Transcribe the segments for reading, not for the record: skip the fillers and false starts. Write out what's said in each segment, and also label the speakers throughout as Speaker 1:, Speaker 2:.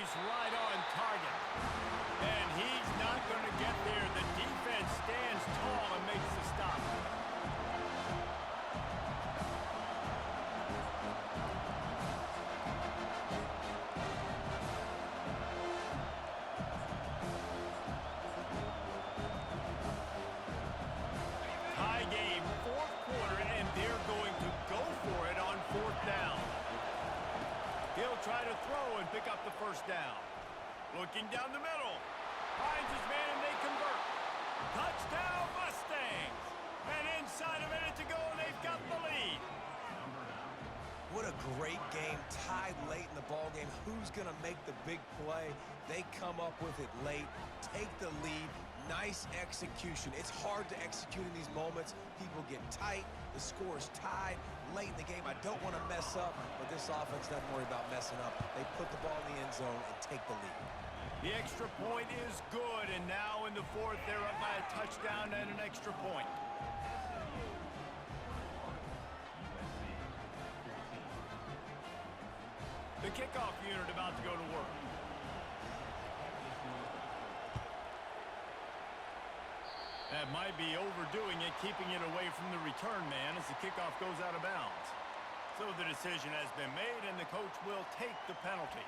Speaker 1: just right on target. And he's not going to get there. The defense stands tall and makes the stop. Tie game, fourth quarter, and they're going to go for it on fourth down. He'll try to throw and pick up the first down. Looking down the middle. Finds his man and they convert. Touchdown Mustangs! And inside a minute to go, they've got the lead.
Speaker 2: What a great game, tied late in the ball game. Who's going to make the big play? They come up with it late, take the lead. Nice execution. It's hard to execute in these moments. People get tight. The score is tied late in the game. I don't want to mess up, but this offense doesn't worry about messing up. They put the ball in the end zone and take the lead.
Speaker 1: The extra point is good, and now in the fourth, they're up by a touchdown and an extra point. The kickoff unit about to go to work. That might be overdoing it, keeping it away from the return man as the kickoff goes out of bounds. So the decision has been made, and the coach will take the penalty.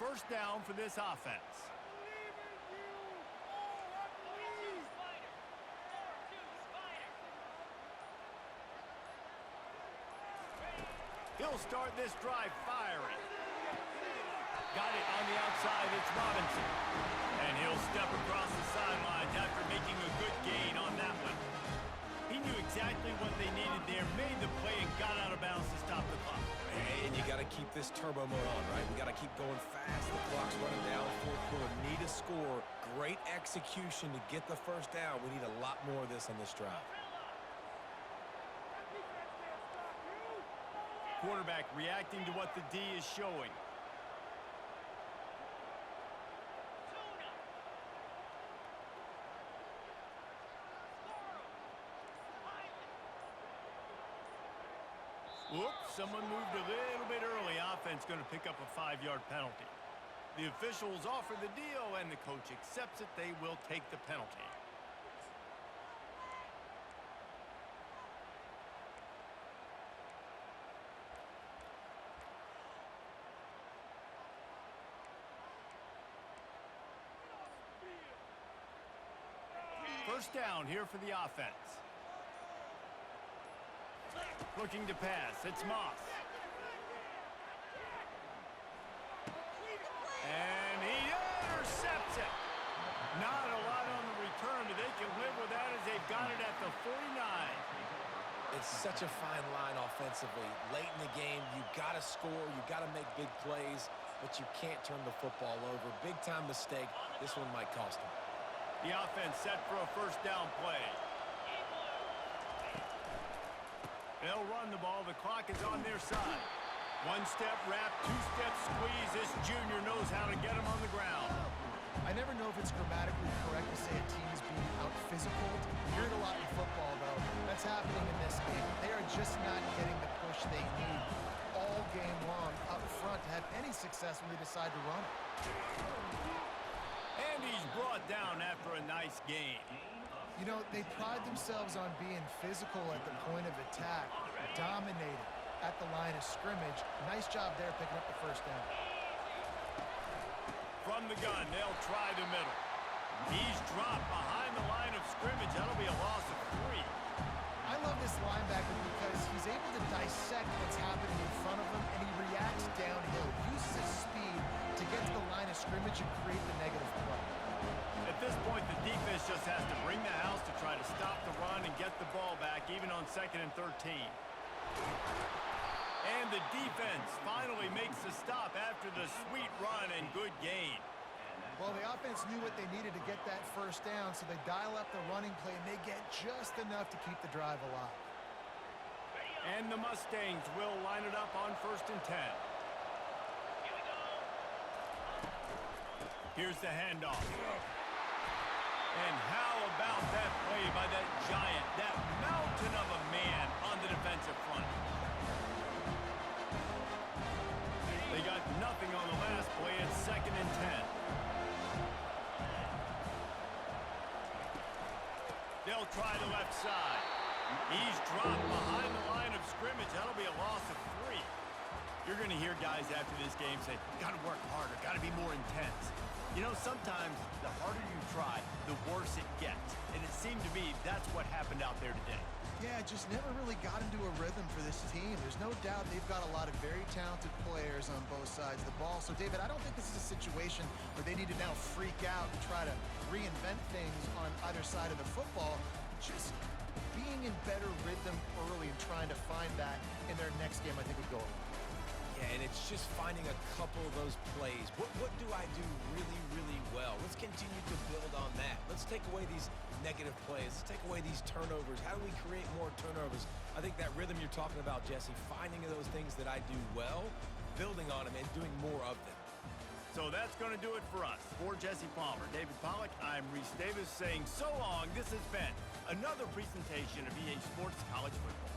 Speaker 1: First down for this offense. He'll start this drive firing. Got it on the outside, it's Robinson. And he'll step across the sidelines after making a good gain on that one. He knew exactly what they needed there, made the play, and got out of bounds to stop the clock.
Speaker 2: And you got to keep this turbo mode on, right? We got to keep going fast. The clock's running down. Fourth quarter, need a score. Great execution to get the first down. We need a lot more of this on this drive.
Speaker 1: Quarterback reacting to what the D is showing. Whoops, someone moved a little bit early. Offense going to pick up a 5-yard penalty. The officials offer the deal, and the coach accepts it. They will take the penalty. First down here for the offense. Looking to pass, it's Moss. And he intercepts it. Not a lot on the return, but they can live with that as they've got it at the 49.
Speaker 2: It's such a fine line offensively. Late in the game, you got to score, you got to make big plays, but you can't turn the football over. Big-time mistake. This one might cost them.
Speaker 1: The offense set for a first down play. They'll run the ball. The clock is on their side. One-step wrap, two-step squeeze. This junior knows how to get him on the ground.
Speaker 3: I never know if it's grammatically correct to say a team is being out-physical. You hear it a lot in football, though. That's happening in this game. They are just not getting the push they need all game long up front to have any success when they decide to run it.
Speaker 1: And he's brought down after a nice gain.
Speaker 3: You know, they pride themselves on being physical at the point of attack, dominating at the line of scrimmage. Nice job there picking up the first down.
Speaker 1: From the gun, they'll try the middle. He's dropped behind the line of scrimmage. That'll be a loss of 3.
Speaker 3: I love this linebacker because he's able to dissect what's happening in front of him, and he reacts downhill, uses his speed to get to the line of scrimmage and create the negative play.
Speaker 1: At this point, the defense just has to bring the house to try to stop the run and get the ball back, even on 2nd and 13. And the defense finally makes the stop after the sweet run and good gain.
Speaker 3: Well, the offense knew what they needed to get that first down, so they dial up the running play, and they get just enough to keep the drive alive.
Speaker 1: And the Mustangs will line it up on 1st and 10. Here's the handoff. And how about that play by that giant, that mountain of a man on the defensive front? They got nothing on the last play. It's 2nd and 10. They'll try the left side. He's dropped behind the line of scrimmage. That'll be a loss of 3. You're going to hear guys after this game say, got to work harder, got to be more intense. You know, sometimes the harder you try, the worse it gets. And it seemed to me that's what happened out there today.
Speaker 3: Yeah, just never really got into a rhythm for this team. There's no doubt they've got a lot of very talented players on both sides of the ball. So, David, I don't think this is a situation where they need to now freak out and try to reinvent things on either side of the football. Just being in better rhythm early and trying to find that in their next game, I think would go a long way.
Speaker 2: Yeah, and it's just finding a couple of those plays. What do I do really, really well? Let's continue to build on that. Let's take away these negative plays. Let's take away these turnovers. How do we create more turnovers? I think that rhythm you're talking about, Jesse, finding those things that I do well, building on them, and doing more of them.
Speaker 1: So that's going to do it for us. For Jesse Palmer, David Pollack, I'm Reese Davis saying so long. This has been another presentation of EA Sports College Football.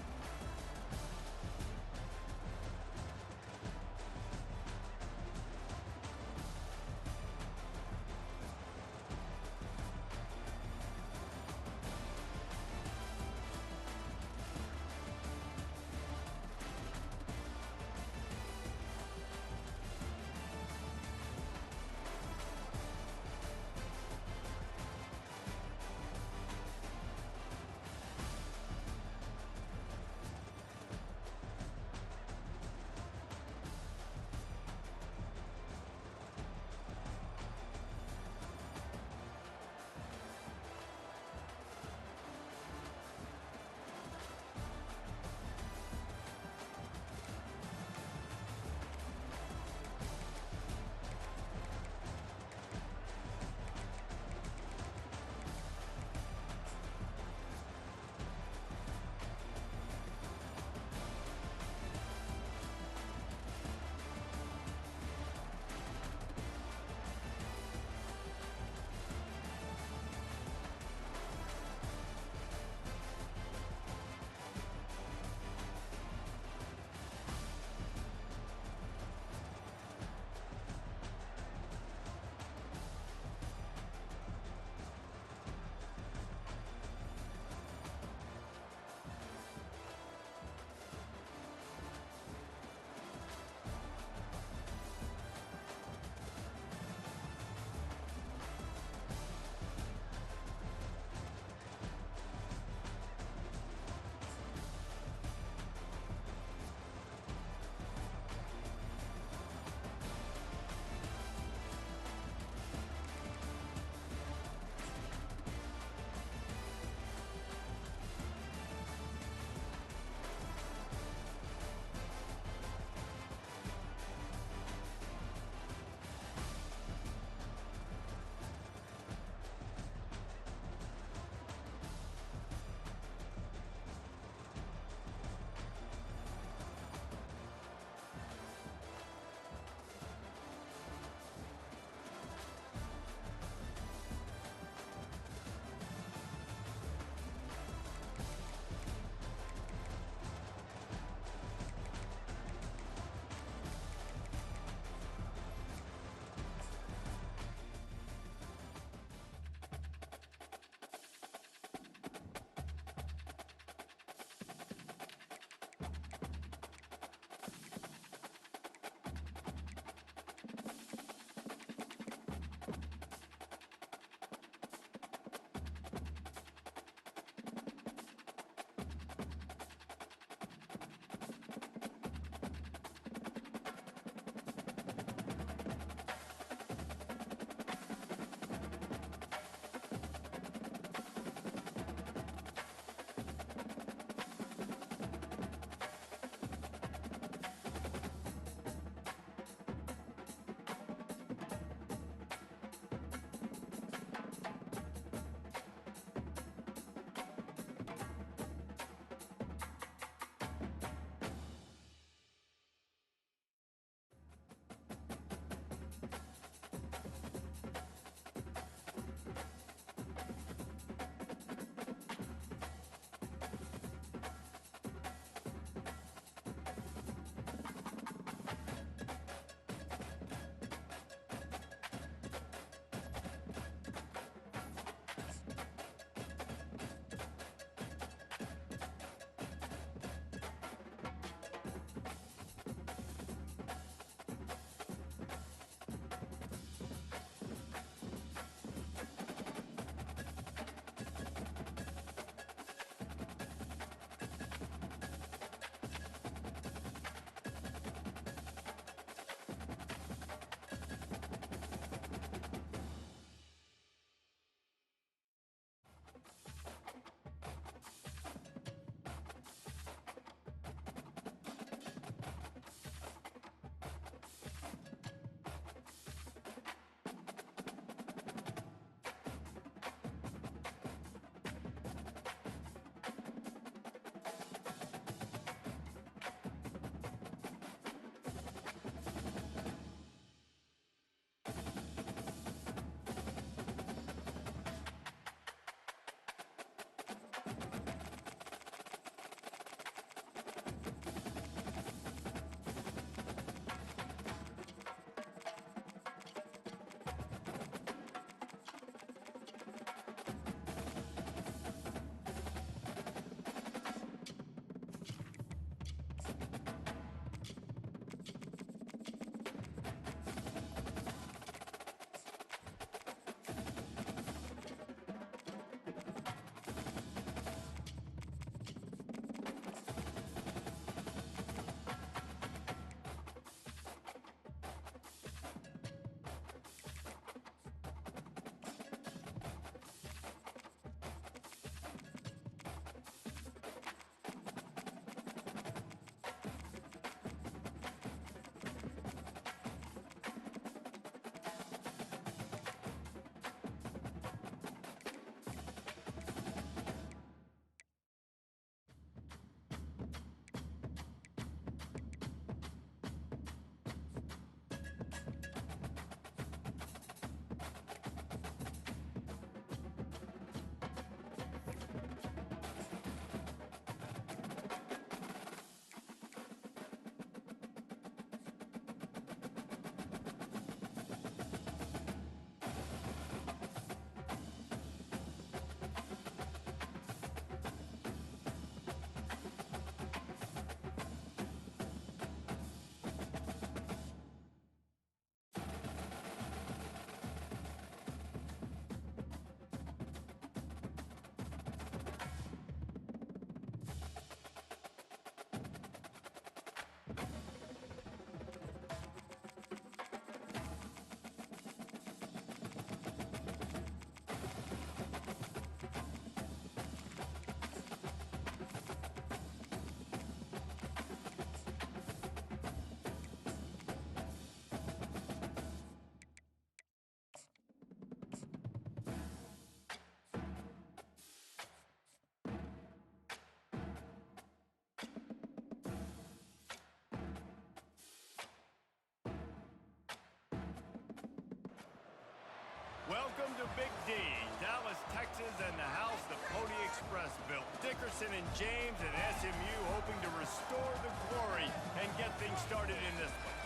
Speaker 1: Welcome to Big D, Dallas, Texas, and the house the Pony Express built. Dickerson and James and SMU hoping to restore the glory and get things started in this one.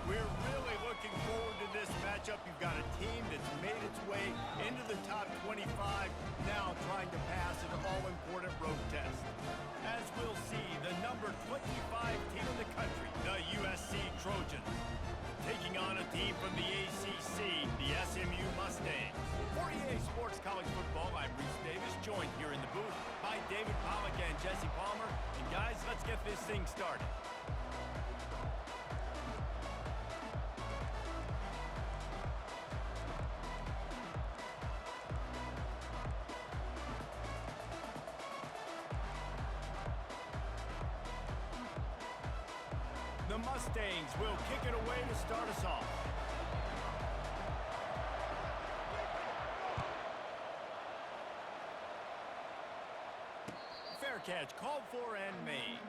Speaker 1: We're really looking forward to this matchup. You've got a team that's made its way into the top 25, now trying to pass an all-important road test. As we'll see, the number 25 team in the country, the USC Trojans, taking on a team from the ACC, the SMU Mustangs. For EA Sports College Football, I'm Reese Davis, joined here in the booth by David Pollack and Jesse Palmer. And guys, let's get this thing started. The Mustangs will kick it away to start us off. Fair catch, called for and made.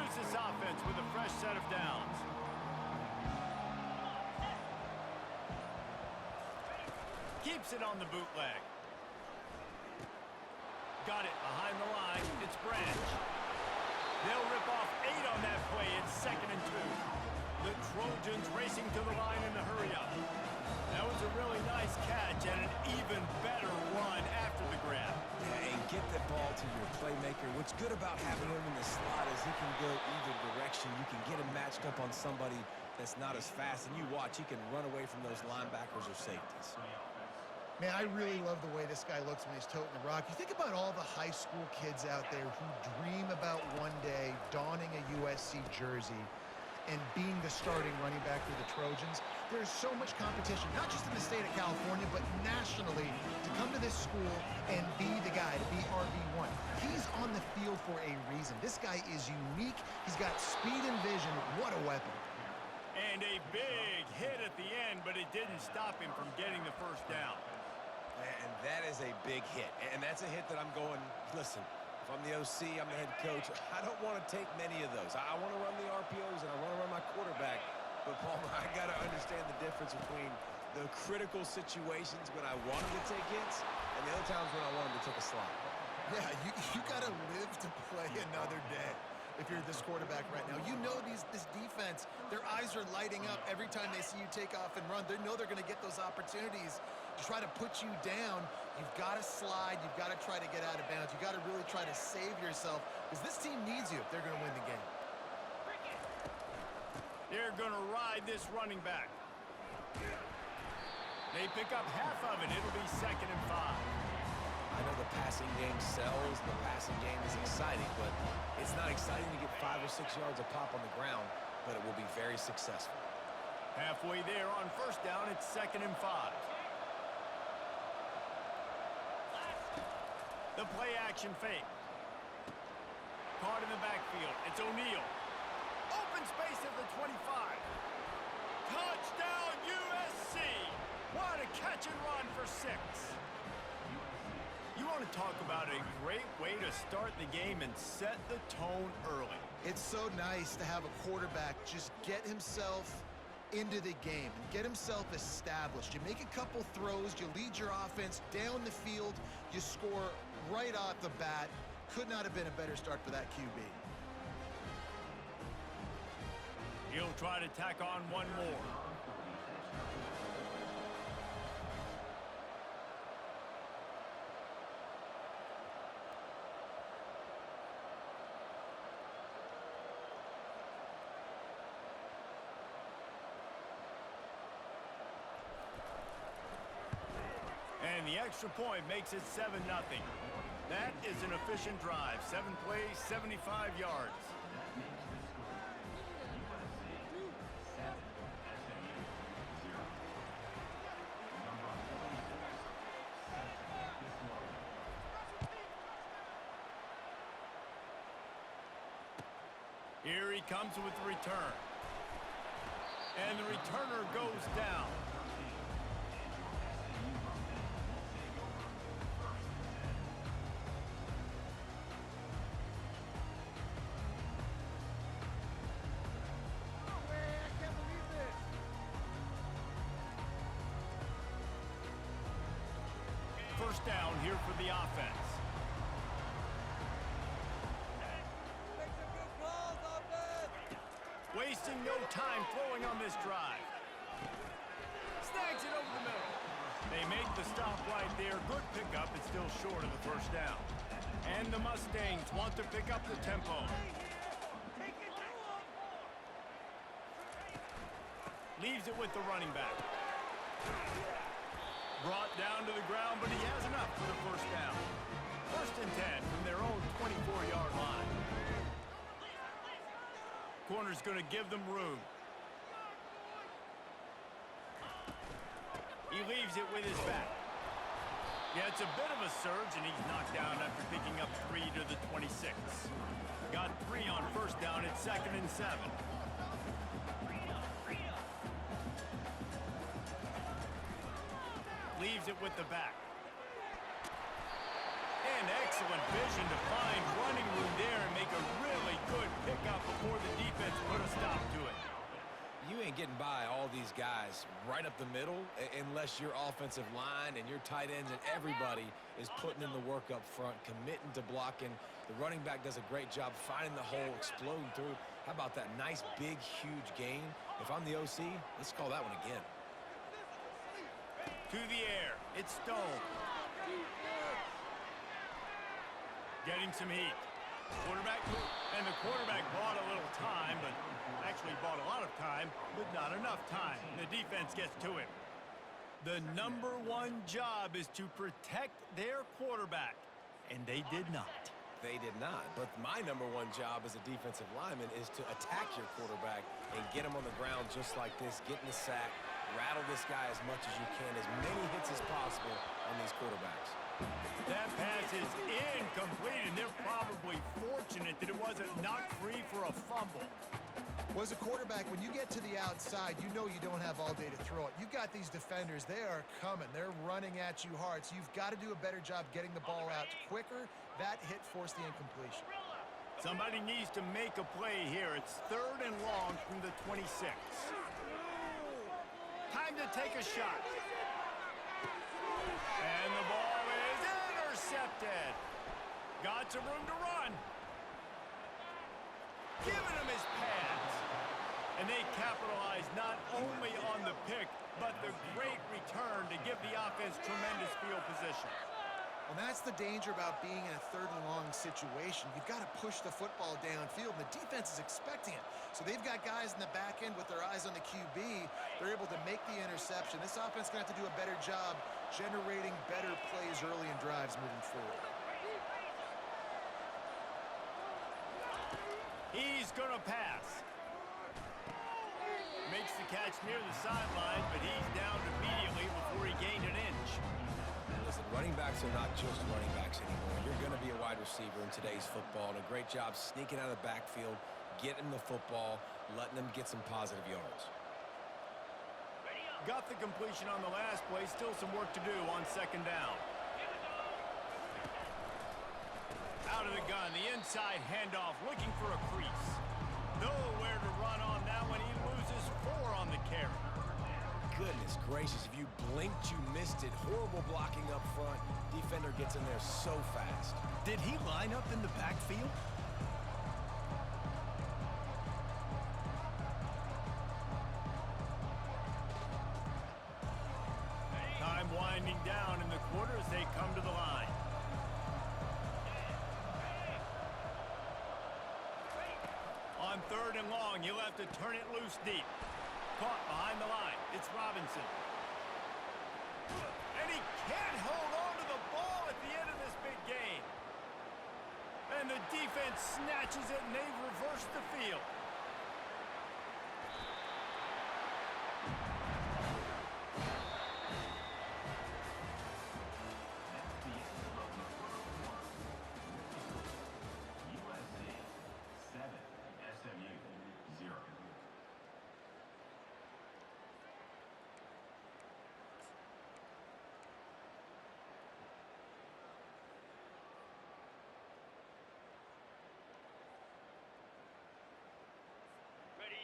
Speaker 1: This offense with a fresh set of downs. Keeps it on the bootleg. Got it behind the line. It's Branch. They'll rip off 8 on that play. It's 2nd and 2. The Trojans racing to the line in a hurry up. That was a really nice catch and an even better run after the grab.
Speaker 2: Yeah, and get the ball to your playmaker. What's good about having him in the slot is he can go either direction. You can get him matched up on somebody that's not as fast, and you watch, he can run away from those linebackers or safeties.
Speaker 3: Man, I really love the way this guy looks when he's toting the rock. You think about all the high school kids out there who dream about one day donning a USC jersey and being the starting running back for the Trojans. There's so much competition, not just in the state of California, but nationally, to come to this school and be the guy, to be RB1. He's on the field for a reason. This guy is unique. He's got speed and vision. What a weapon.
Speaker 1: And a big hit at the end, but it didn't stop him from getting the first down.
Speaker 2: And that is a big hit. And that's a hit that I'm going, listen, if I'm the OC, I'm the head coach, I don't want to take many of those. I want to run the RPOs and I want to run my quarterback. But, Palmer, I got to understand the difference between the critical situations when I want him to take hits and the other times when I want him to take a slot.
Speaker 3: Yeah, you got to live to play another day. If you're this quarterback right now, you know this defense, their eyes are lighting up every time they see you take off and run. They know they're going to get those opportunities to try to put you down. You've got to slide. You've got to try to get out of bounds. You've got to really try to save yourself because this team needs you if they're going to win the game.
Speaker 1: They're going to ride this running back. They pick up half of it. It'll be 2nd and 5.
Speaker 2: I know the passing game sells, the passing game is exciting, but it's not exciting to get 5 or 6 yards a pop on the ground, but it will be very successful.
Speaker 1: Halfway there on first down, it's 2nd and 5. The play action fake. Caught in the backfield. It's O'Neal. Open space at the 25. Touchdown USC. What a catch and run for 6. You want to talk about a great way to start the game and set the tone early.
Speaker 3: It's so nice to have a quarterback just get himself into the game and get himself established. You make a couple throws, you lead your offense down the field, you score right off the bat. Could not have been a better start for that QB.
Speaker 1: He'll try to tack on one more. And the extra point makes it 7-0. That is an efficient drive. 7 plays, 75 yards. Here he comes with the return. And the returner goes down. first down here for the offense. Wasting no time throwing on this drive. Snags it over the middle. They make the stop right there. Good pickup. It's still short of the first down. And the Mustangs want to pick up the tempo. Leaves it with the running back. Brought down to the ground, but he has enough for the first down. First and 10 from their own 24-yard line. Corner's going to give them room. He leaves it with his back. Yeah, it's a bit of a surge, and he's knocked down after picking up 3 to the 26. Got 3 on first down. It's 2nd and 7. Leaves it with the back. And excellent vision to find running room there and make a really good pickup before the defense put a stop to it.
Speaker 2: You ain't getting by all these guys right up the middle unless your offensive line and your tight ends and everybody is putting in the work up front, committing to blocking. The running back does a great job finding the hole, exploding through. How about that nice, big, huge gain? If I'm the OC, let's call that one again.
Speaker 1: To the air. It's Stone. Getting some heat. Quarterback, and the quarterback bought a little time, but actually bought a lot of time, but not enough time. The defense gets to him. The number one job is to protect their quarterback, and they did not.
Speaker 2: They did not, but my number one job as a defensive lineman is to attack your quarterback and get him on the ground just like this, get in the sack, rattle this guy as much as you can, as many hits as possible on these quarterbacks.
Speaker 1: That pass is incomplete, and they're probably fortunate that it wasn't knocked free for a fumble.
Speaker 3: Well, as a quarterback, when you get to the outside, you know you don't have all day to throw it. You've got these defenders. They are coming. They're running at you hard, so you've got to do a better job getting the ball out quicker. That hit forced the incompletion.
Speaker 1: Somebody needs to make a play here. It's 3rd and long from the 26. Time to take a shot. And the ball is intercepted. Got some room to run. Giving him his pass. And they capitalize not only on the pick, but the great return to give the offense tremendous field position.
Speaker 3: Well, that's the danger about being in a 3rd and long situation. You've got to push the football downfield, and the defense is expecting it. So they've got guys in the back end with their eyes on the QB. They're able to make the interception. This offense is going to have to do a better job generating better plays early in drives moving forward.
Speaker 1: He's going to pass. Makes the catch near the sideline, but he's down immediately before he gained an inch.
Speaker 2: Listen, running backs are not just running backs anymore. You're going to be a wide receiver in today's football, and a great job sneaking out of the backfield, getting the football, letting them get some positive yards.
Speaker 1: Got the completion on the last play. Still some work to do on 2nd down. Out of the gun, the inside handoff, looking for a crease. Nowhere to run on that one. He loses 4 on the carry.
Speaker 2: Goodness gracious, if you blinked, you missed it. Horrible blocking up front. Defender gets in there so fast.
Speaker 1: Did he line up in the backfield? Time winding down in the quarter as they come to the line. On 3rd and long, he'll have to turn it loose deep. Caught behind the line. It's Robinson. And he can't hold on to the ball at the end of this big game. And the defense snatches it, and they've reversed the field.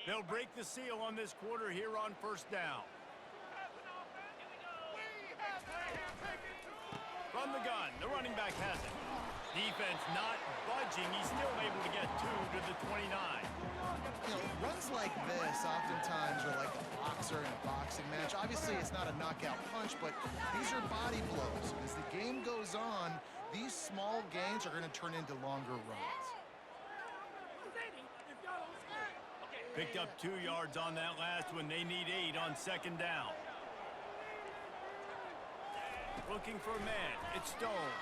Speaker 1: They'll break the seal on this quarter here on 1st down. From running back has it. Defense not budging. He's still able to get 2 to the 29.
Speaker 3: You know, runs like this oftentimes are like a boxer in a boxing match. Obviously, it's not a knockout punch, but these are body blows. As the game goes on, these small gains are going to turn into longer runs.
Speaker 1: Picked up 2 yards on that last one. They need 8 on second down. Looking for a man. It's Stone.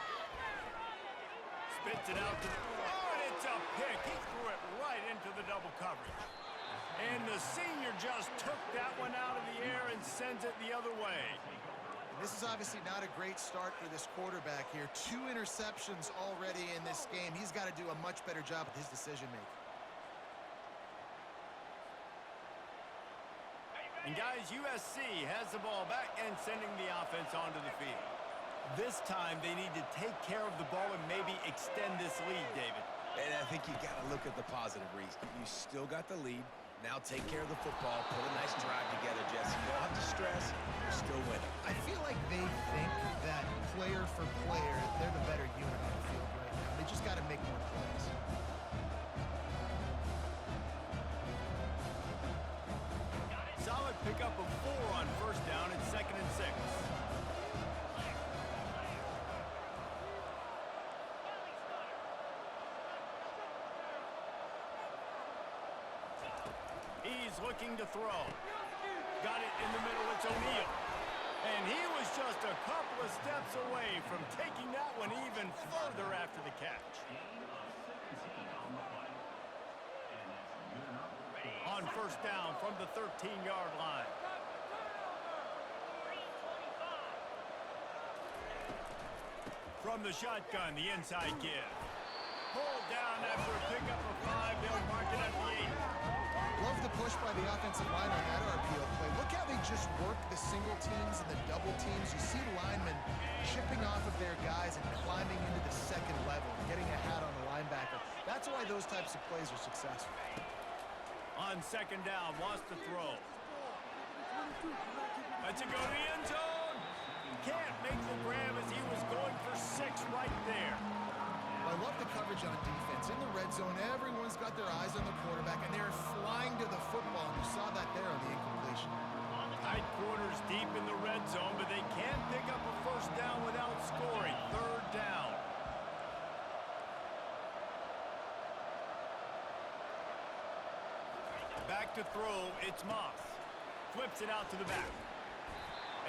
Speaker 1: Spits it out to the... Oh, and it's a pick. He threw it right into the double coverage. And the senior just took that one out of the air and sends it the other way.
Speaker 3: And this is obviously not a great start for this quarterback here. 2 interceptions already in this game. He's got to do a much better job with his decision-making.
Speaker 1: And guys, USC has the ball back and sending the offense onto the field. This time they need to take care of the ball and maybe extend this lead, David.
Speaker 2: And I think you got to look at the positive reason. You still got the lead. Now take care of the football. Put a nice drive together, Jesse. You don't have to stress. You're still winning.
Speaker 3: I feel like they think that player for player, they're the better unit on the field right now. They just got to make more plays.
Speaker 1: Solid pickup of 4 on first down and 2nd and 6. He's looking to throw. Got it in the middle. It's O'Neal. And he was just a couple of steps away from taking that one even further after the catch. On first down from the 13-yard line. From the shotgun, the inside give. Pulled down after a pickup of 5. They'll mark it at the 8.
Speaker 3: Love the push by the offensive line on that RPO play. Look how they just work the single teams and the double teams. You see linemen chipping off of their guys and climbing into the second level, getting a hat on the linebacker. That's why those types of plays are successful.
Speaker 1: On second down, wants to throw. Lets it go to the end zone. Can't make the grab as he was going for 6 right there.
Speaker 3: I love the coverage on defense. In the red zone, everyone's got their eyes on the quarterback, and they're flying to the football. And you saw that there on the incompletion.
Speaker 1: Tight quarters deep in the red zone, but they can't pick up a first down without scoring. 3rd down. Back to throw, it's Moss. Flips it out to the back.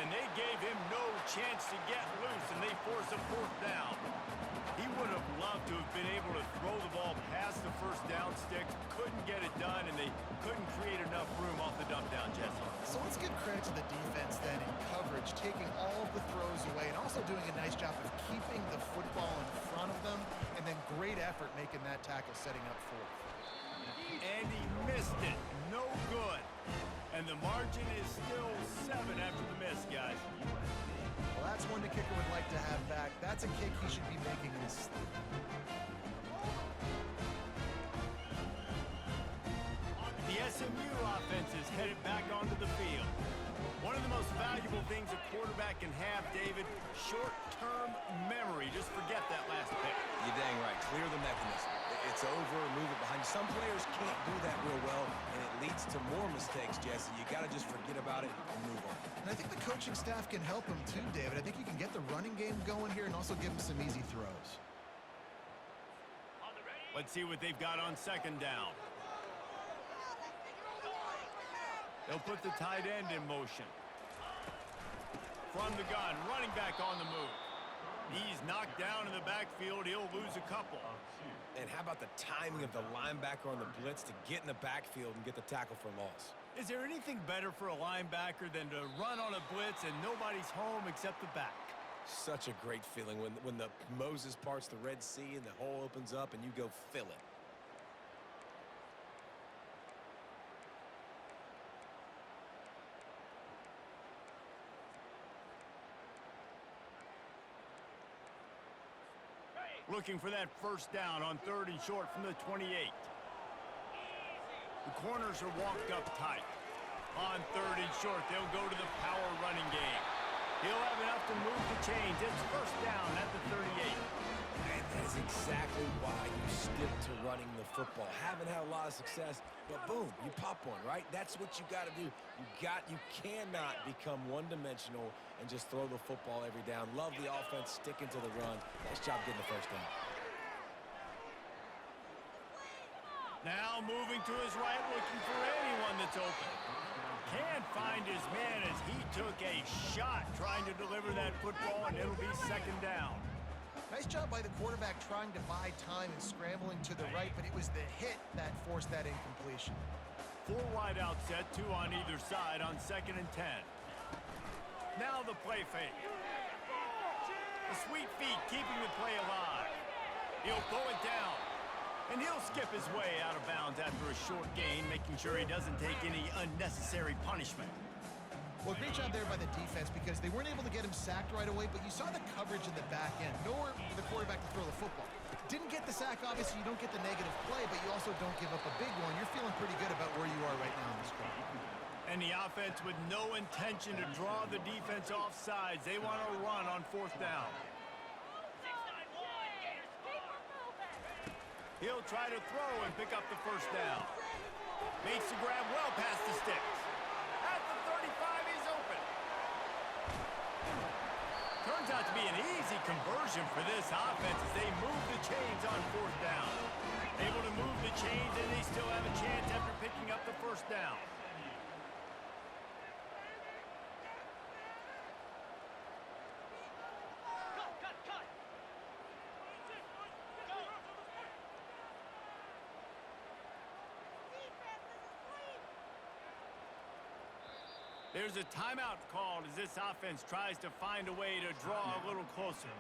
Speaker 1: And they gave him no chance to get loose, and they force a 4th down. He would have loved to have been able to throw the ball past the first down stick. Couldn't get it done, and they couldn't create enough room off the dump down, Jesse.
Speaker 3: So let's give credit to the defense then in coverage, taking all of the throws away and also doing a nice job of keeping the football in front of them, and then great effort making that tackle setting up 4th.
Speaker 1: And he missed it. No good. And the margin is still 7 after the miss, guys.
Speaker 3: Well, that's one the kicker would like to have back. That's a kick he should be making in his sleep.
Speaker 1: The SMU offense is headed back onto the field. One of the most valuable things a quarterback can have, David, short-term memory. Just forget that last pick.
Speaker 2: You're dang right. Clear the mechanism. It's over, move it behind you. Some players can't do that real well, and it leads to more mistakes, Jesse. You got to just forget about it and move on.
Speaker 3: And I think the coaching staff can help him too, David. I think you can get the running game going here and also give him some easy throws.
Speaker 1: Let's see what they've got on second down. They'll put the tight end in motion. From the gun, running back on the move. He's knocked down in the backfield. He'll lose a couple.
Speaker 2: And how about the timing of the linebacker on the blitz to get in the backfield and get the tackle for loss?
Speaker 1: Is there anything better for a linebacker than to run on a blitz and nobody's home except the back?
Speaker 2: Such a great feeling when the Moses parts the Red Sea and the hole opens up and you go fill it.
Speaker 1: Looking for that first down on 3rd and short from the 28. The corners are walked up tight. On 3rd and short, they'll go to the power running game. He'll have enough to move the chains. It's first down at the 38.
Speaker 2: And that is exactly why you stick to running the football. Haven't had a lot of success, but boom, you pop one, right? That's what you got to do. You cannot become one-dimensional and just throw the football every down. Love the offense, sticking to the run. Nice job getting the first down.
Speaker 1: Now moving to his right, looking for anyone that's open. Can't find his man as he took a shot trying to deliver that football, and it'll be second down.
Speaker 3: Nice job by the quarterback trying to buy time and scrambling to the right, but it was the hit that forced that incompletion.
Speaker 1: 4 wide out set, 2 on either side on 2nd and 10. Now the play fake. The sweet feet keeping the play alive. He'll throw it down. And he'll skip his way out of bounds after a short gain, making sure he doesn't take any unnecessary punishment.
Speaker 3: Well, great job there by the defense because they weren't able to get him sacked right away, but you saw the coverage in the back end. Nowhere for the quarterback to throw the football. Didn't get the sack, obviously you don't get the negative play, but you also don't give up a big one. You're feeling pretty good about where you are right now in this game.
Speaker 1: And the offense with no intention to draw the defense off sides. They want to run on 4th down. He'll try to throw and pick up the first down. Makes the grab well past the sticks. At the 35, he's open. Turns out to be an easy conversion for this offense as they move the chains on 4th down. Able to move the chains, and they still have a chance after picking up the first down. There's a timeout called as this offense tries to find a way to draw a little closer.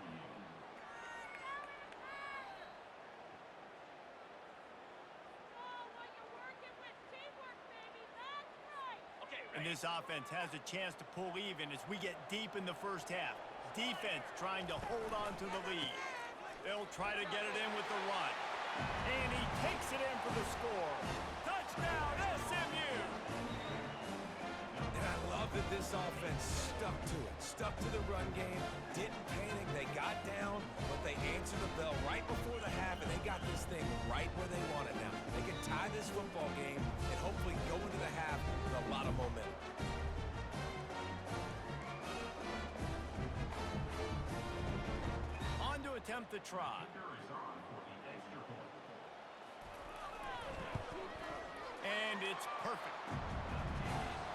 Speaker 1: And this offense has a chance to pull even as we get deep in the first half. Defense trying to hold on to the lead. They'll try to get it in with the run. And he takes it in for the score. Touchdown, SMU!
Speaker 2: And I love that this offense stuck to it. Stuck to the run game. Didn't panic. They got down, but they answered the bell right before the half, and they got this thing right where they want it now. They can tie this football game and hopefully go into the half with a lot of momentum.
Speaker 1: On to attempt the try. And it's perfect.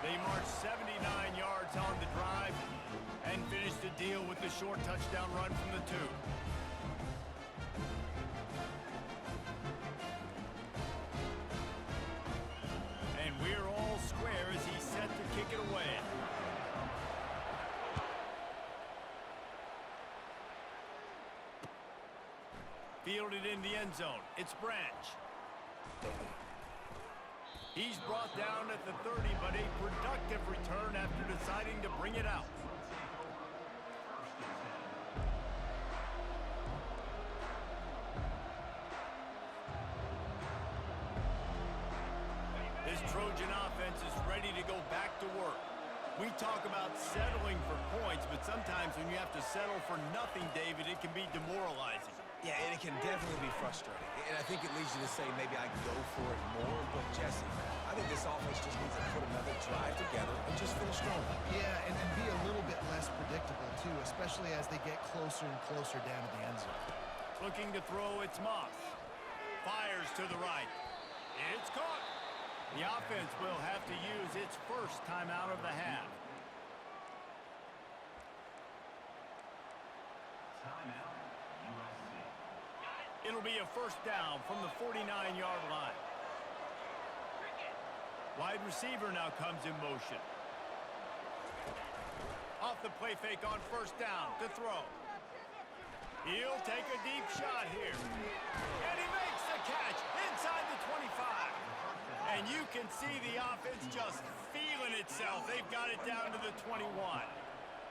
Speaker 1: They march 79 yards on the drive and finish the deal with the short touchdown run from the 2. And we're all square as he's set to kick it away. Fielded in the end zone. It's Branch. He's brought down at the 30, but a productive return after deciding to bring it out. This Trojan offense is ready to go back to work. We talk about settling for points, but sometimes when you have to settle for nothing, David, it can be demoralizing.
Speaker 2: Yeah, and it can definitely be frustrating. And I think it leads you to say maybe I can go for it more. But, Jesse, I think this offense just needs to put another drive together and just finish strong.
Speaker 3: Yeah, and be a little bit less predictable, too, especially as they get closer and closer down to the end zone.
Speaker 1: Looking to throw, it's Moss. Fires to the right. It's caught. The offense will have to use its first timeout of the half. It'll be a first down from the 49-yard line. Wide receiver now comes in motion. Off the play fake on first down to throw. He'll take a deep shot here. And he makes the catch inside the 25. And you can see the offense just feeling itself. They've got it down to the 21.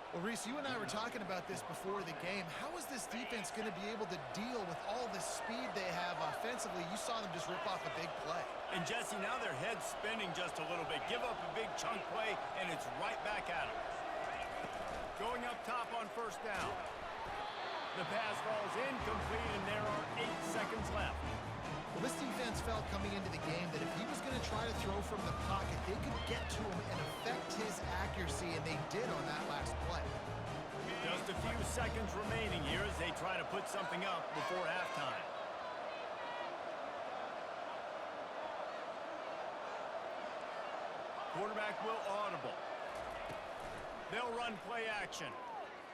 Speaker 3: Well, Reese, you and I were talking about this before the game. How is this defense going to be able to deal with all the speed they have offensively? You saw them just rip off a big play.
Speaker 1: And, Jesse, now their head's spinning just a little bit. Give up a big chunk play, and it's right back at them. Going up top on first down. The pass falls incomplete, and there are 8 seconds left.
Speaker 3: Well, this defense felt coming into the game that if he was going to try to throw from the pocket, they could get to him and affect his accuracy, and they did on that last play.
Speaker 1: Just a few seconds remaining here as they try to put something up before halftime. Quarterback will audible. They'll run play action.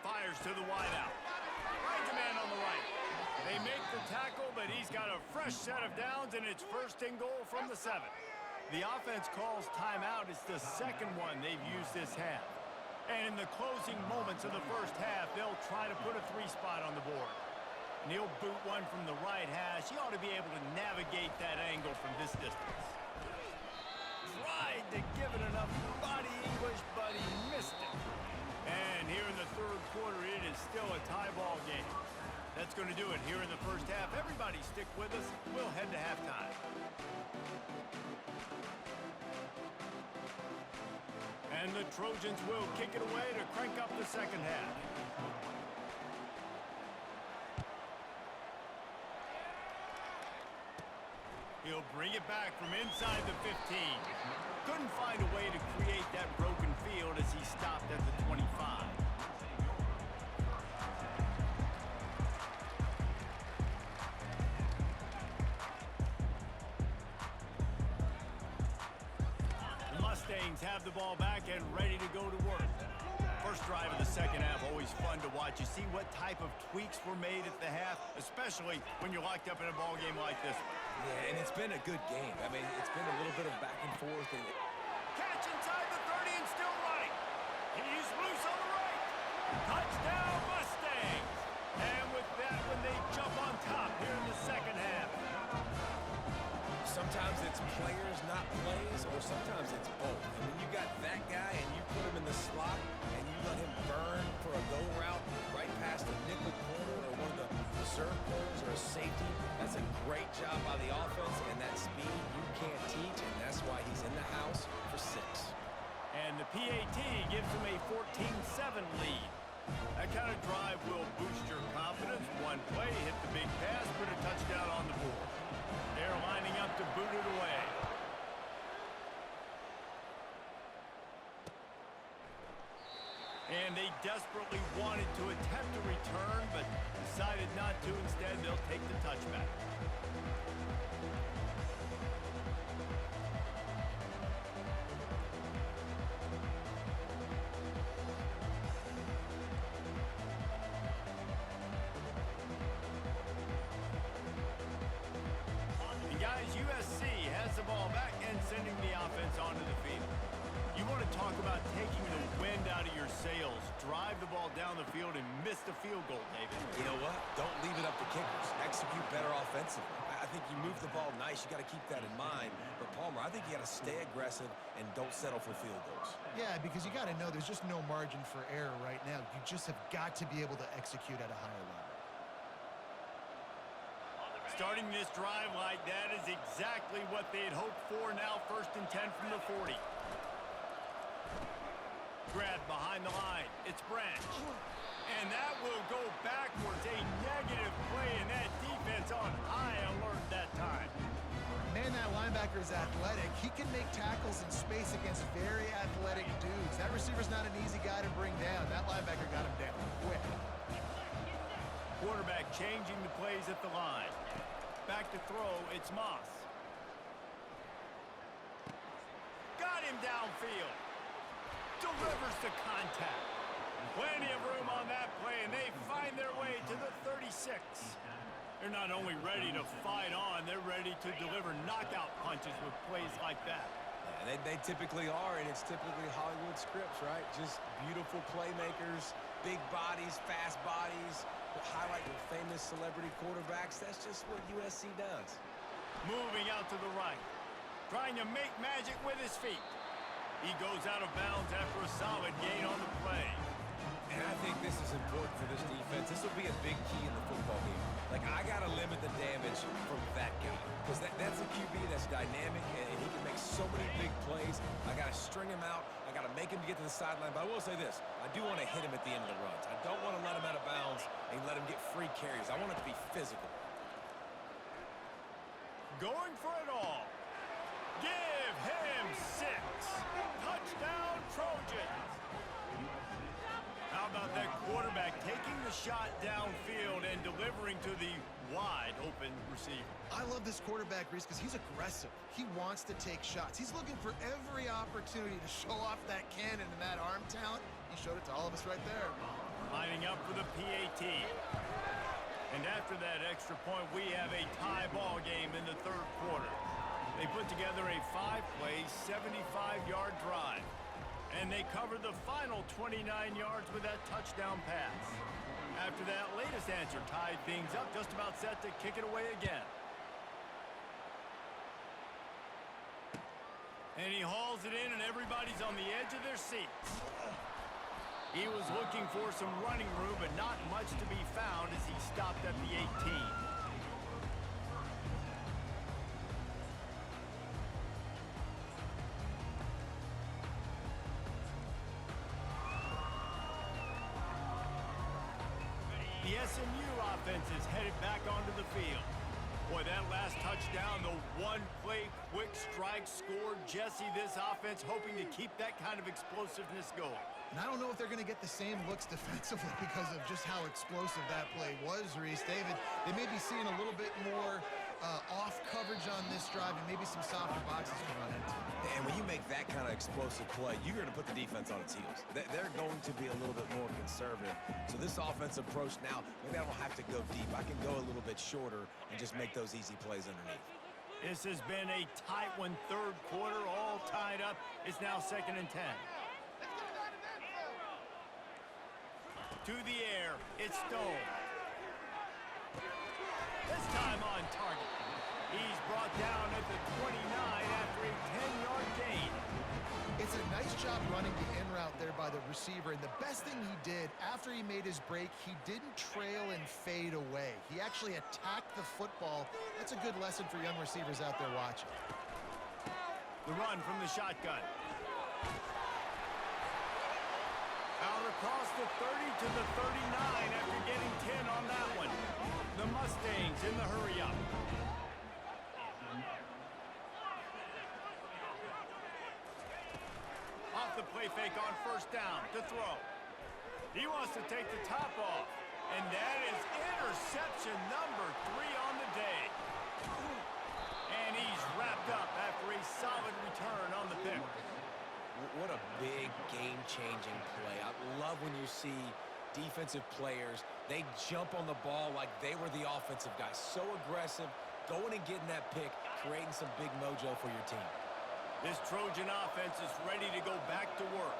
Speaker 1: Fires to the wideout. Finds a man on the right. They make the tackle, but he's got a fresh set of downs, and it's first and goal from the 7. The offense calls timeout. It's the second one they've used this half. And in the closing moments of the first half, they'll try to put a 3 spot on the board. He'll boot one from the right hash. He ought to be able to navigate that angle from this distance. Tried to give it enough body English, but he missed it. And here in the third quarter, it is still a tie ball game. That's going to do it here in the first half. Everybody stick with us. We'll head to halftime. And the Trojans will kick it away to crank up the second half. He'll bring it back from inside the 15. Couldn't find a way to create that broken field as he stopped at the 25. The Mustangs have the ball back and ready to go to work. First drive of the second half, always fun to watch. You see what type of tweaks were made at the half, especially when you're locked up in a ball game like this one.
Speaker 2: Yeah, and it's been a good game. I mean, it's been a little bit of back and forth.
Speaker 1: Catch inside the 30 and still running. He's loose on the right. Touchdown Mustangs. And with that one, they jump on top here in the second half.
Speaker 2: Sometimes it's players, not plays, or sometimes it's both. And when you got that guy and you put him in the slot and you let him burn for a go route right past the nickel corner or one of the reserve corners or a safety, that's a great job by the offense, and that speed you can't teach, and that's why he's in the house for 6.
Speaker 1: And the PAT gives them a 14-7 lead. That kind of drive will boost your confidence. One play, hit the big pass, put a touchdown on the board. They're lining up to boot it away. And they desperately wanted to attempt a return, but decided not to. Instead, they'll take the touchback. And guys, USC has the ball back and sending the offense onto the field. You want to talk about taking the wind out of your sails. Drive the ball down the field and miss the field goal, David.
Speaker 2: You know what? Don't leave it up to kickers. Execute better offensively. I think you move the ball nice. You got to keep that in mind. But, Palmer, I think you got to stay aggressive and don't settle for field goals.
Speaker 3: Yeah, because you got to know there's just no margin for error right now. You just have got to be able to execute at a higher level.
Speaker 1: Starting this drive like that is exactly what they had hoped for. Now 1st and 10 from the 40. Grabbed behind the line. It's Branch. And that will go backwards. A negative play, and that defense on high alert that time.
Speaker 3: Man, that linebacker is athletic. He can make tackles in space against very athletic dudes. That receiver's not an easy guy to bring down. That linebacker got him down quick.
Speaker 1: Quarterback changing the plays at the line. Back to throw, it's Moss. Got him downfield. Delivers the contact. Plenty of room on that play, and they find their way to the 36. They're not only ready to fight on, they're ready to deliver knockout punches with plays like that.
Speaker 2: Yeah, they typically are, and it's typically Hollywood scripts, right? Just beautiful playmakers, big bodies, fast bodies, highlight with famous celebrity quarterbacks. That's just what USC does.
Speaker 1: Moving out to the right. Trying to make magic with his feet. He goes out of bounds after a solid gain on the play.
Speaker 2: And I think this is important for this defense. This will be a big key in the football game. Like, I got to limit the damage from that guy. Because that's a QB that's dynamic, and he can make so many big plays. I got to string him out. I got to make him get to the sideline. But I will say this. I do want to hit him at the end of the runs. I don't want to let him out of bounds and let him get free carries. I want it to be physical.
Speaker 1: Going for it all. Give him 6. Touchdown, Trojans. How about that quarterback taking the shot downfield and delivering to the wide-open receiver?
Speaker 3: I love this quarterback, Reese, because he's aggressive. He wants to take shots. He's looking for every opportunity to show off that cannon and that arm talent. He showed it to all of us right there.
Speaker 1: Lining up for the PAT. And after that extra point, we have a tie ball game in the third quarter. They put together a 5-play, 75-yard drive. And they covered the final 29 yards with that touchdown pass. After that latest answer tied things up, just about set to kick it away again. And he hauls it in, and everybody's on the edge of their seats. He was looking for some running room, but not much to be found as he stopped at the 18. The SMU offense is headed back onto the field. Boy, that last touchdown, the one-play quick strike scored. Jesse, this offense hoping to keep that kind of explosiveness going.
Speaker 3: And I don't know if they're going to get the same looks defensively because of just how explosive that play was, Reese. David, they may be seeing a little bit more off coverage on this drive and maybe some softer boxes to run into.
Speaker 2: And when you make that kind of explosive play, you're going to put the defense on its heels. They're going to be a little bit more conservative. So this offensive approach now, maybe I don't have to go deep. I can go a little bit shorter and just make those easy plays underneath.
Speaker 1: This has been a tight one, third quarter, all tied up. It's now 2nd and 10. To the air, it's Stone. This time on target. He's brought down at the 29 after a 10-yard gain.
Speaker 3: It's a nice job running the in route there by the receiver, and the best thing he did after he made his break, he didn't trail and fade away. He actually attacked the football. That's a good lesson for young receivers out there watching.
Speaker 1: The run from the shotgun. Out across the 30 to the 39 after getting 10 on that one. The Mustangs in the hurry-up. Off the play fake on first down to throw. He wants to take the top off. And that is interception number 3 on the day. And he's wrapped up after a solid return on the pick.
Speaker 2: What a big game-changing play. I love when you see defensive players, they jump on the ball like they were the offensive guys. So aggressive, going and getting that pick, creating some big mojo for your team.
Speaker 1: This Trojan offense is ready to go back to work.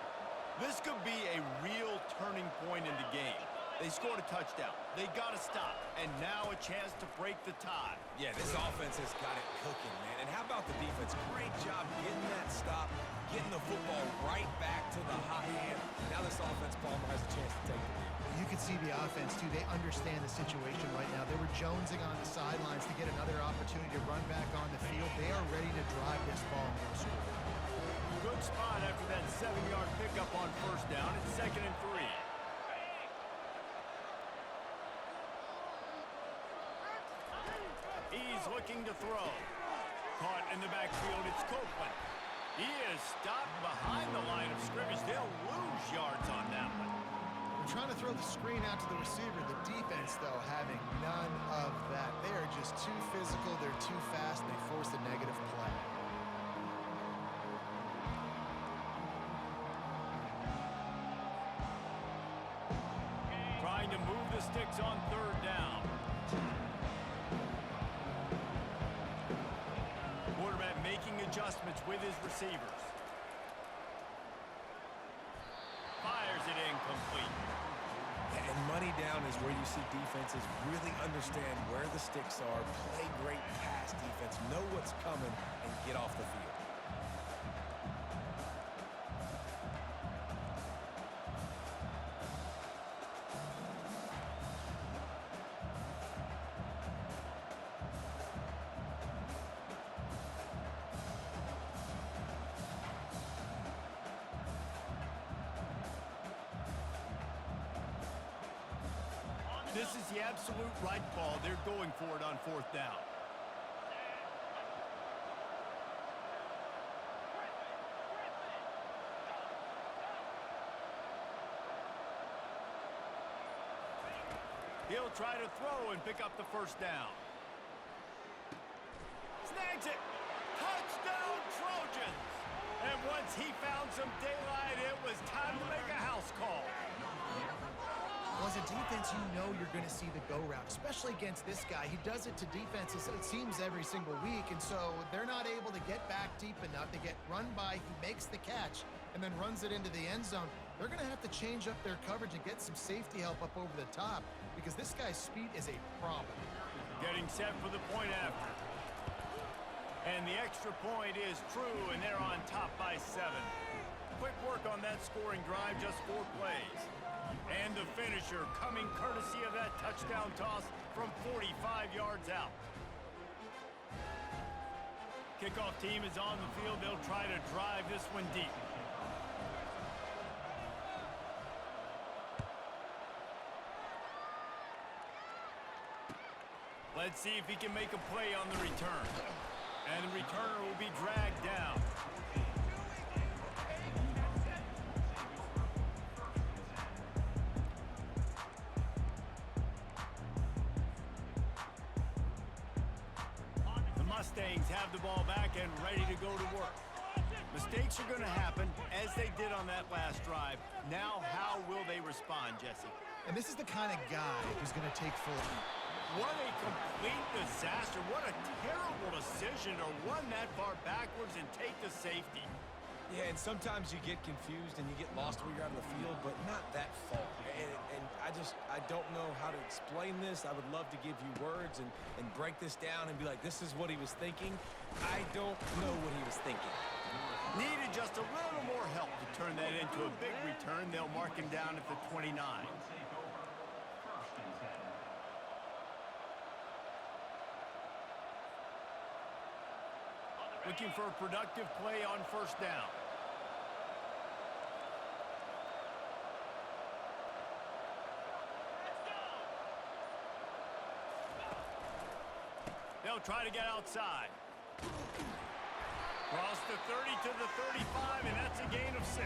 Speaker 1: This could be a real turning point in the game. They scored a touchdown. They got to stop. And now a chance to break the tie.
Speaker 2: Yeah, this offense has got it cooking, man. And how about the defense? Great job getting that stop, getting the football right back to the hot hand. Now this offense, Palmer, has a chance to take the lead.
Speaker 3: You can see the offense, too. They understand the situation right now. They were jonesing on the sidelines to get another opportunity to run back on the field. They are ready to drive this ball and go score.
Speaker 1: Good spot after that 7-yard pickup on first down. It's 2nd and 3. He's looking to throw. Caught in the backfield, it's Copeland. He is stopped behind the line of scrimmage. They'll lose yards on that one.
Speaker 3: They're trying to throw the screen out to the receiver. The defense, though, having none of that. They are just too physical. They're too fast. And they force a negative play.
Speaker 1: Trying to move the sticks on third down. Quarterback making adjustments with his receivers. Fires it incomplete.
Speaker 2: And money down is where you see defenses really understand where the sticks are, play great pass defense, know what's coming, and get off the field.
Speaker 1: This is the absolute right call. They're going for it on fourth down. He'll try to throw and pick up the first down. Snags it. Touchdown, Trojans. And once he found some daylight, it was time to make a house call.
Speaker 3: Well, as a defense, you know you're going to see the go route, especially against this guy. He does it to defenses, it seems, every single week, and so they're not able to get back deep enough. They get run by, he makes the catch, and then runs it into the end zone. They're going to have to change up their coverage and get some safety help up over the top because this guy's speed is a problem.
Speaker 1: Getting set for the point after. And the extra point is true, and they're on top by 7. Quick work on that scoring drive, just 4 plays. And the finisher coming courtesy of that touchdown toss from 45 yards out. Kickoff team is on the field. They'll try to drive this one deep. Let's see if he can make a play on the return. And the returner will be dragged down. The Mustangs have the ball back and ready to go to work. Mistakes are going to happen, as they did on that last drive. Now, how will they respond, Jesse?
Speaker 3: And this is the kind of guy who's going to take full heat.
Speaker 1: What a complete disaster. What a terrible decision to run that far backwards and take the safety.
Speaker 2: Yeah, and sometimes you get confused and you get lost when you're out of the field, but not that far. And I don't know how to explain this. I would love to give you words and break this down and be like, this is what he was thinking. I don't know what he was thinking.
Speaker 1: Needed just a little more help to turn that into a big return. They'll mark him down at the 29. Looking for a productive play on first down. They'll try to get outside. Cross the 30 to the 35, and that's a gain of 6.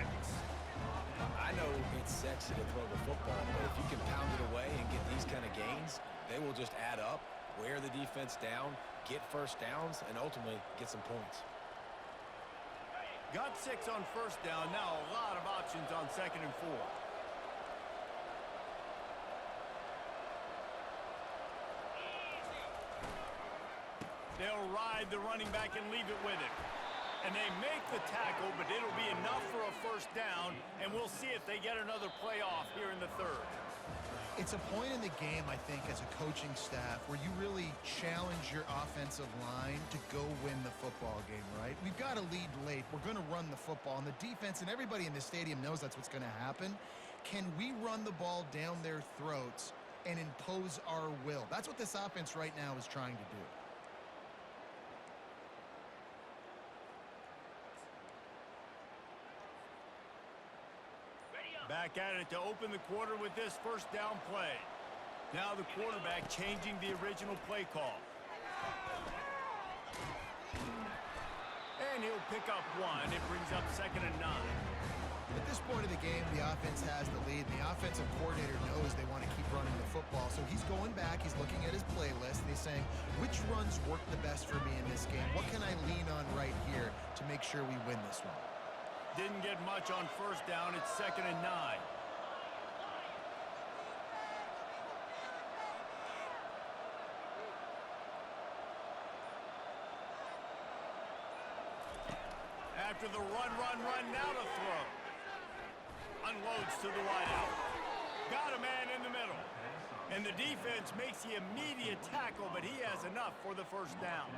Speaker 2: I know it's sexy to throw the football, but if you can pound it away and get these kind of gains, they will just add up, wear the defense down, get first downs, and ultimately get some points.
Speaker 1: Got 6 on first down. Now a lot of options on 2nd and 4. They'll ride the running back and leave it with him. And they make the tackle, but it'll be enough for a first down, and we'll see if they get another play off here in the 3rd.
Speaker 3: It's a point in the game, I think, as a coaching staff where you really challenge your offensive line to go win the football game, right? We've got to lead late. We're going to run the football, and the defense and everybody in the stadium knows that's what's going to happen. Can we run the ball down their throats and impose our will? That's what this offense right now is trying to do.
Speaker 1: Back at it to open the quarter with this first down play. Now the quarterback changing the original play call. And he'll pick up 1. It brings up 2nd and 9.
Speaker 3: At this point of the game, the offense has the lead, and the offensive coordinator knows they want to keep running the football. So he's going back, he's looking at his playlist, and he's saying, which runs work the best for me in this game? What can I lean on right here to make sure we win this one?
Speaker 1: Didn't get much on first down. It's 2nd and 9. After the run, now to throw. Unloads to the wideout. Got a man in the middle. And the defense makes the immediate tackle, but he has enough for the first down.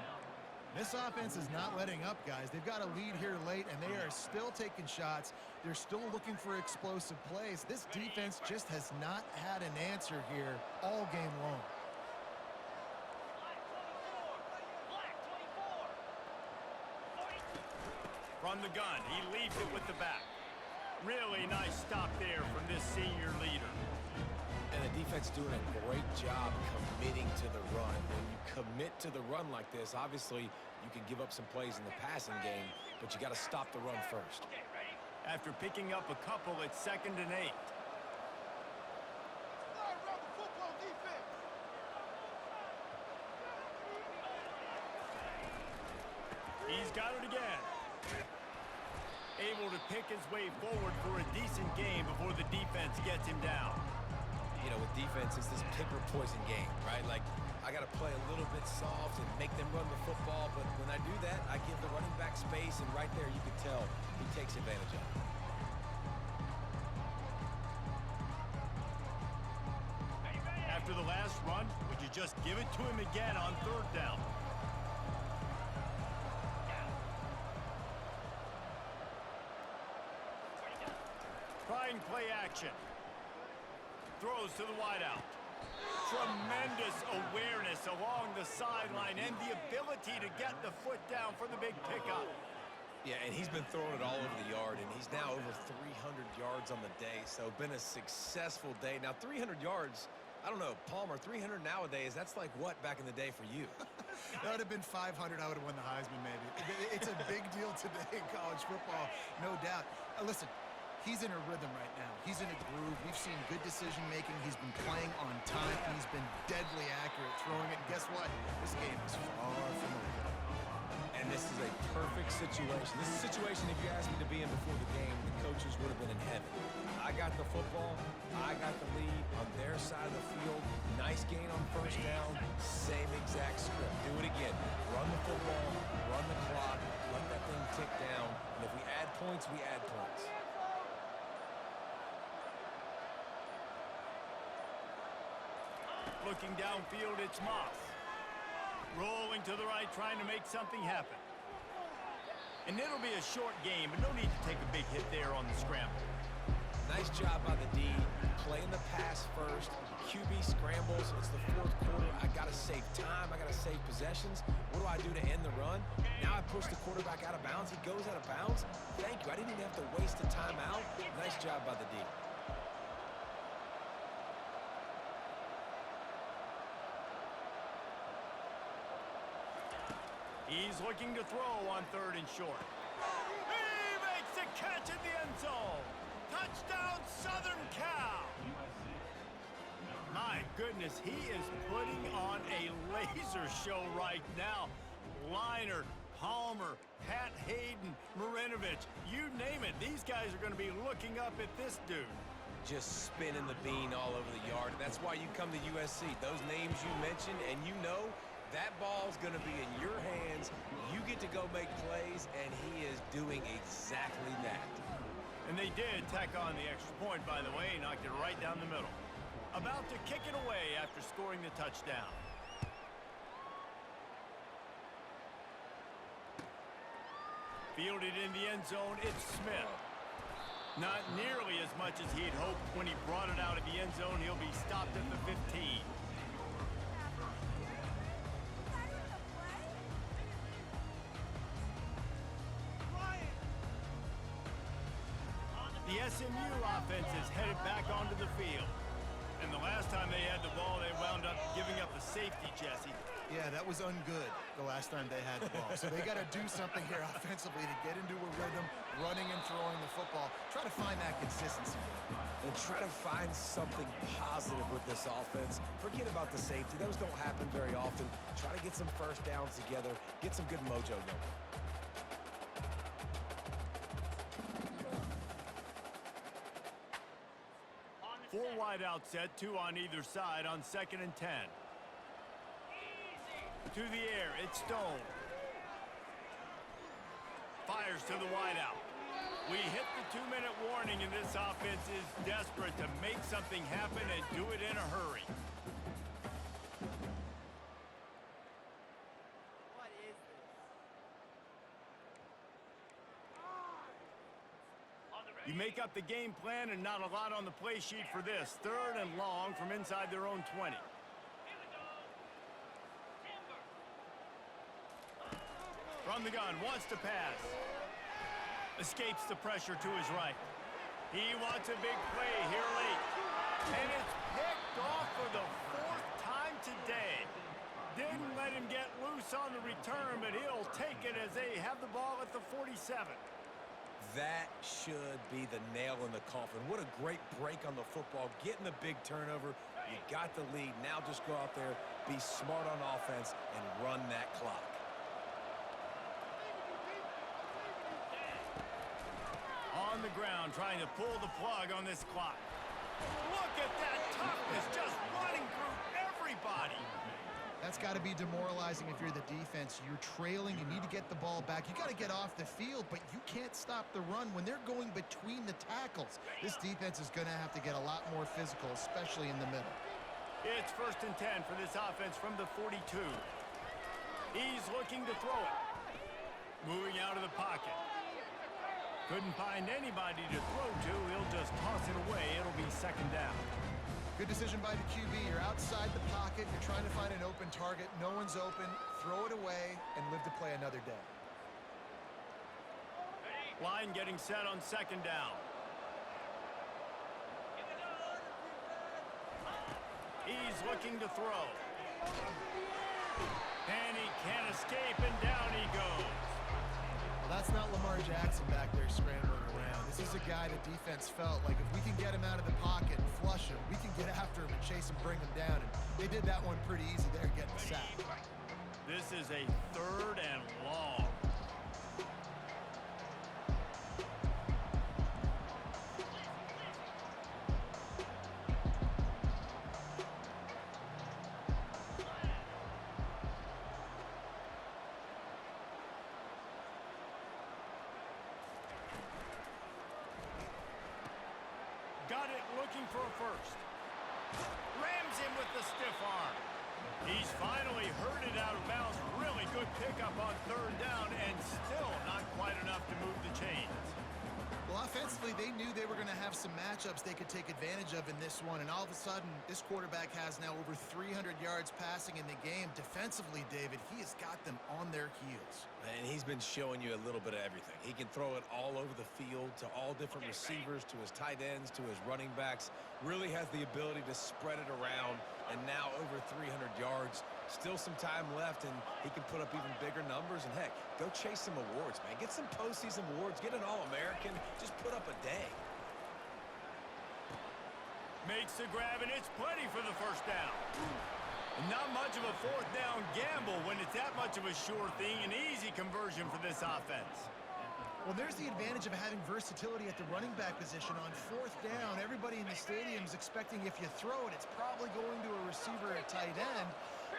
Speaker 3: This offense is not letting up, guys. They've got a lead here late, and they are still taking shots. They're still looking for explosive plays. This defense just has not had an answer here all game long.
Speaker 1: From the gun, he leaves it with the back. Really nice stop there from this senior leader.
Speaker 2: And the defense offense doing a great job committing to the run. When you commit to the run like this, obviously you can give up some plays in the passing game, but you got to stop the run first.
Speaker 1: After picking up a couple, it's 2nd and 8. He's got it again. Able to pick his way forward for a decent game before the defense gets him down.
Speaker 2: You know, with defense, it's this pick or poison game, right? Like, I got to play a little bit soft and make them run the football, but when I do that, I give the running back space, and right there you can tell he takes advantage of it.
Speaker 1: After the last run, would you just give it to him again on 3rd down? Trying play action. Throws to the wideout. Tremendous awareness along the sideline and the ability to get the foot down for the big pickup.
Speaker 2: Yeah, and he's been throwing it all over the yard, and he's now over 300 yards on the day, so been a successful day. Now, 300 yards, I don't know, Palmer, 300 nowadays, that's like what back in the day for you?
Speaker 3: That would have been 500. I would have won the Heisman, maybe. It's a big deal today in college football, no doubt. Listen, he's in a rhythm right now. He's in a groove. We've seen good decision-making. He's been playing on time. He's been deadly accurate throwing it. And guess what? This game is far from over.
Speaker 2: And this is a perfect situation. This is a situation, if you asked me to be in before the game, the coaches would have been in heaven. I got the football. I got the lead on their side of the field. Nice gain on 1st down. Same exact script. Do it again. Run the football. Run the clock. Let that thing tick down. And if we add points, we add points.
Speaker 1: Looking downfield, it's Moss. Rolling to the right, trying to make something happen. And it'll be a short game, but no need to take a big hit there on the scramble.
Speaker 2: Nice job by the D. Playing the pass first. QB scrambles. It's the 4th quarter. I got to save time. I got to save possessions. What do I do to end the run? Now I push the quarterback out of bounds. He goes out of bounds. Thank you. I didn't even have to waste a timeout. Nice job by the D.
Speaker 1: He's looking to throw on 3rd and short. He makes a catch in the end zone. Touchdown, Southern Cal. My goodness, he is putting on a laser show right now. Leinart, Palmer, Pat Hayden, Marinovich, you name it. These guys are going to be looking up at this dude.
Speaker 2: Just spinning the bean all over the yard. That's why you come to USC. Those names you mentioned, and you know that ball's going to be in your hands. You get to go make plays, and he is doing exactly that.
Speaker 1: And they did tack on the extra point, by the way, knocked it right down the middle. About to kick it away after scoring the touchdown. Fielded in the end zone, it's Smith. Not nearly as much as he'd hoped when he brought it out of the end zone. He'll be stopped at the 15. The SMU offense is headed back onto the field. And the last time they had the ball, they wound up giving up a safety, Jesse.
Speaker 3: Yeah, that was ungood the last time they had the ball. So they got to do something here offensively to get into a rhythm, running and throwing the football. Try to find that consistency.
Speaker 2: And try to find something positive with this offense. Forget about the safety. Those don't happen very often. Try to get some 1st downs together. Get some good mojo going.
Speaker 1: Four wide out set, 2 on either side on 2nd and 10. To the air, it's Stone. Fires to the wide out. We hit the 2-minute warning, and this offense is desperate to make something happen and do it in a hurry. You make up the game plan and not a lot on the play sheet for this. 3rd and long from inside their own 20. From the gun, wants to pass. Escapes the pressure to his right. He wants a big play here late. And it's picked off him get loose on the return, but he'll take it as they have the ball at the 47.
Speaker 2: That should be the nail in the coffin. What a great break on the football. Getting the big turnover. You got the lead. Now just go out there, be smart on offense, and run that clock.
Speaker 1: On the ground, trying to pull the plug on this clock. Look at that toughness, just running through everybody.
Speaker 3: That's got to be demoralizing if you're the defense. You're trailing, you need to get the ball back. You got to get off the field, but you can't stop the run when they're going between the tackles. This defense is going to have to get a lot more physical, especially in the middle.
Speaker 1: It's 1st and 10 for this offense from the 42. He's looking to throw it. Moving out of the pocket. Couldn't find anybody to throw to. He'll just toss it away. It'll be 2nd down.
Speaker 3: Good decision by the QB. You're outside the pocket. You're trying to find an open target. No one's open. Throw it away and live to play another day.
Speaker 1: Line getting set on 2nd down. He's looking to throw. And he can't escape, and down he goes.
Speaker 3: Well, that's not Lamar Jackson back there scrambling around. This is a guy the defense felt like if we can get him out of the pocket and flush him, we can get after him and chase him, bring him down. And they did that one pretty easy there, getting the sack.
Speaker 1: This is a 3rd and long. Got it, looking for a first. Rams him with the stiff arm. He's finally herded out of bounds. Really good pickup on 3rd down, and still not quite enough to move the chains.
Speaker 3: Well, offensively, they knew they were going to have some matchups they could take advantage of in this one, and all of a sudden, this quarterback has now over 300 yards passing in the game. Defensively, David, he has got them on their heels.
Speaker 2: And he's been showing you a little bit of everything. He can throw it all over the field to all different receivers, to his tight ends, to his running backs. Really has the ability to spread it around, and now over 300 yards. Still some time left, and he can put up even bigger numbers. And, heck, go chase some awards, man. Get some postseason awards. Get an All-American. Just put up a day.
Speaker 1: Makes the grab, and it's plenty for the 1st down. Not much of a 4th down gamble when it's that much of a sure thing. An easy conversion for this offense.
Speaker 3: Well, there's the advantage of having versatility at the running back position. On 4th down, everybody in the stadium is expecting if you throw it, it's probably going to a receiver at tight end.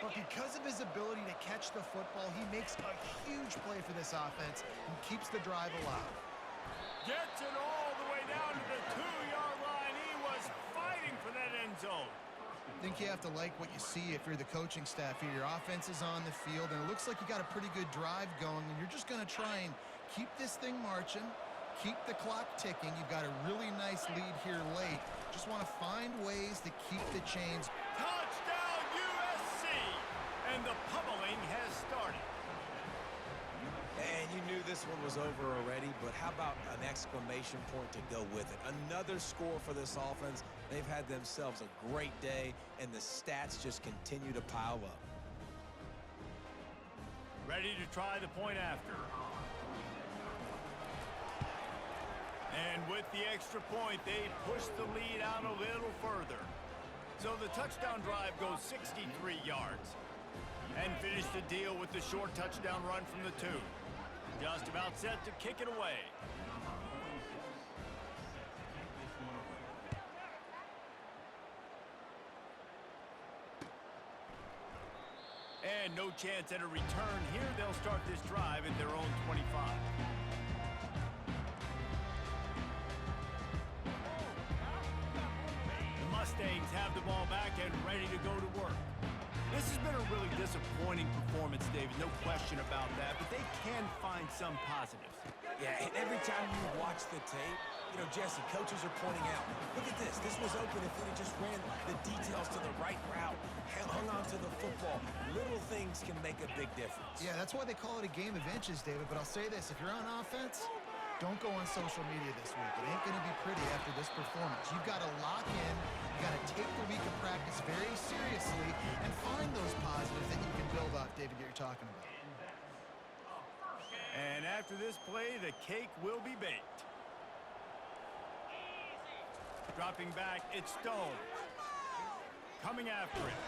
Speaker 3: But because of his ability to catch the football, he makes a huge play for this offense and keeps the drive alive.
Speaker 1: Gets it all the way down to the 2-yard line. He was fighting for that end zone.
Speaker 3: I think you have to like what you see if you're the coaching staff here. Your offense is on the field, and it looks like you got a pretty good drive going, and you're just going to try and keep this thing marching, keep the clock ticking. You've got a really nice lead here late. Just want to find ways to keep the chains.
Speaker 1: Touchdown, USC! And the pummeling has started.
Speaker 2: And you knew this one was over already, but how about an exclamation point to go with it? Another score for this offense. They've had themselves a great day, and the stats just continue to pile up.
Speaker 1: Ready to try the point after. And with the extra point, they push the lead out a little further. So the touchdown drive goes 63 yards. And finish the deal with the short touchdown run from the 2. Just about set to kick it away. And no chance at a return here. They'll start this drive at their own 25. The Mustangs have the ball back and ready to go to work. This has been a really disappointing performance, David, no question about that, but they can find some positives.
Speaker 2: Yeah, and every time you watch the tape, you know, Jesse, coaches are pointing out, look at this. This was open if we just ran the details to the right route, hung on to the football. Little things can make a big difference.
Speaker 3: Yeah, that's why they call it a game of inches, David. But I'll say this, if you're on offense, don't go on social media this week. It ain't going to be pretty after this performance. You've got to lock in. You've got to take the week of practice very seriously and find those positives that you can build off, David. talking about.
Speaker 1: And after this play, the cake will be baked. Dropping back, it's Stone. Coming after it.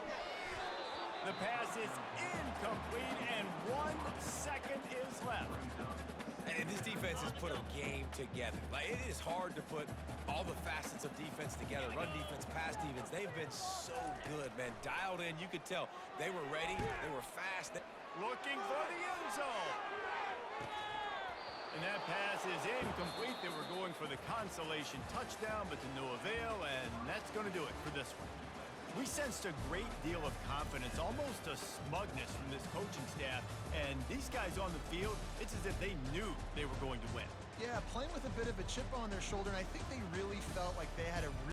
Speaker 1: The pass is incomplete, and 1 second is left.
Speaker 2: And this defense has put a game together. Like, it is hard to put all the facets of defense together. Run defense, pass defense. They've been so good, man. Dialed in. You could tell they were ready. They were fast.
Speaker 1: Looking for the end zone. And that pass is incomplete. They were going for the consolation touchdown, but to no avail, and that's going to do it for this one. We sensed a great deal of confidence, almost a smugness from this coaching staff, and these guys on the field, it's as if they knew they were going to win.
Speaker 3: Yeah, playing with a bit of a chip on their shoulder, and I think they really felt like they had a